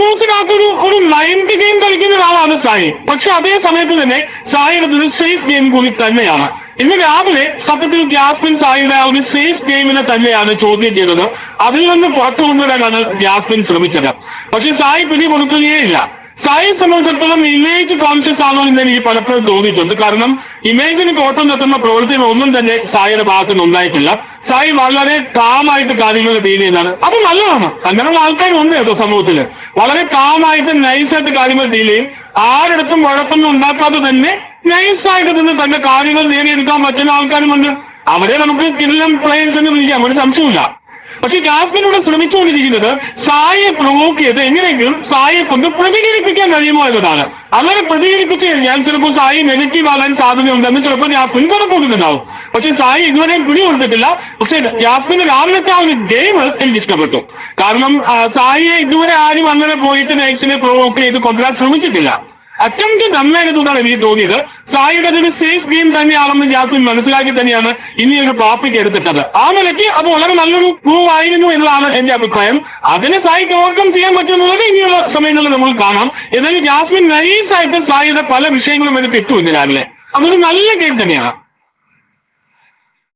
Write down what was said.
കോഴ്സിനകത്ത് ഒരു 90 ഗെയിം കളിക്കുന്ന ഒരാളാണ് സായി. പക്ഷെ അതേ സമയത്ത് തന്നെ സായി എടുത്തത് സേഫ് ഗെയിം കൂടി തന്നെയാണ്. ഇന്ന് രാവിലെ സത്യത്തിൽ ജാസ്മിൻ സായിയുടെ ആ ഒരു സേഫ് ഗെയിമിനെ തന്നെയാണ് ചോദ്യം ചെയ്തത്. അതിൽ നിന്ന് പുറത്തു കൊണ്ടുവരാനാണ് ജാസ്മിൻ ശ്രമിച്ചത്. പക്ഷെ സായി പിടികൊടുക്കുകയില്ല. സായിയെ സംബന്ധിച്ചിടത്തോളം ഇമേജ് കോൺഷ്യസ് ആണോ എന്ന് എനിക്ക് പലപ്പോഴും തോന്നിയിട്ടുണ്ട്. കാരണം ഇമേജിന് കോട്ടം തട്ടുന്ന പ്രവൃത്തികൾ ഒന്നും തന്നെ സായിയുടെ ഭാഗത്ത് നിന്ന് ഉണ്ടായിട്ടില്ല. സായി വളരെ കാമായിട്ട് കാര്യങ്ങൾ ഡീൽ ചെയ്യുന്നതാണ്. അത് നല്ലതാണ്. അങ്ങനെയുള്ള ആൾക്കാരുണ്ട് കേട്ടോ സമൂഹത്തില്. വളരെ കാമായിട്ട് നൈസായിട്ട് കാര്യങ്ങൾ ഡീൽ ചെയ്യും. ആരിടത്തും കുഴപ്പമൊന്നും ഉണ്ടാക്കാതെ തന്നെ നൈസായിട്ട് നിന്ന് തന്നെ കാര്യങ്ങൾ നേടിയെടുക്കാൻ പറ്റുന്ന ആൾക്കാരുമുണ്ട്. അവരെ നമുക്ക് കിടിലൻ പ്ലേയേഴ്സ് എന്ന് വിളിക്കാം, ഒരു സംശയമില്ല. പക്ഷെ ജാസ്മിനോട് ശ്രമിച്ചുകൊണ്ടിരിക്കുന്നത് സായിയെ പ്രൊവോക്ക് ചെയ്ത് എങ്ങനെയെങ്കിലും സായിയെ കൊണ്ട് പ്രതികരിപ്പിക്കാൻ കഴിയുമോ എന്നതാണ്. അങ്ങനെ പ്രതികരിപ്പിച്ചു കഴിഞ്ഞാൽ ചിലപ്പോൾ സായി നെഗറ്റീവ് ആകാൻ സാധ്യതയുണ്ടെന്ന് ചിലപ്പോൾ ജാസ്മിൻ കണക്കൂട്ടുന്നുണ്ടാവും. പക്ഷെ സായി ഇതുവരെയും പിടികൊടുത്തിട്ടില്ല. പക്ഷെ ജാസ്മിന്റെ രാവിലത്തെ ആ ഒരു ഗെയിം എനിക്ക് ഇഷ്ടപ്പെട്ടു. കാരണം സായിയെ ഇതുവരെ ആരും അങ്ങനെ പോയിട്ട് നൈസിനെ പ്രൊവോക്ക് ചെയ്ത് കൊണ്ടുവരാൻ ശ്രമിച്ചിട്ടില്ല. അറ്റംപ്റ്റ് നന്നായിരുന്നതാണ് എനിക്ക് തോന്നിയത്. സായിയുടെ ഒരു സേഫ് ഗെയിം തന്നെയാണെന്ന് ജാസ്മിൻ മനസ്സിലാക്കി തന്നെയാണ് ഇനി ഒരു ടോപ്പിക് എടുത്തിട്ടത്. ആ നിലയ്ക്ക് അത് വളരെ നല്ലൊരു മൂവ് ആയിരുന്നു എന്നതാണ് എന്റെ അഭിപ്രായം. അതിനെ സായിക്ക് ഓവർകം ചെയ്യാൻ പറ്റുമെന്നുള്ളത് ഇനിയുള്ള സമയങ്ങളിൽ നമ്മൾ കാണാം. എന്നാലും ജാസ്മിൻ നൈസായിട്ട് സായിയുടെ പല വിഷയങ്ങളും എടുത്ത് ഇട്ടു ഇന്ന് രാവിലെ. അതൊരു നല്ല ഗെയിം തന്നെയാണ്.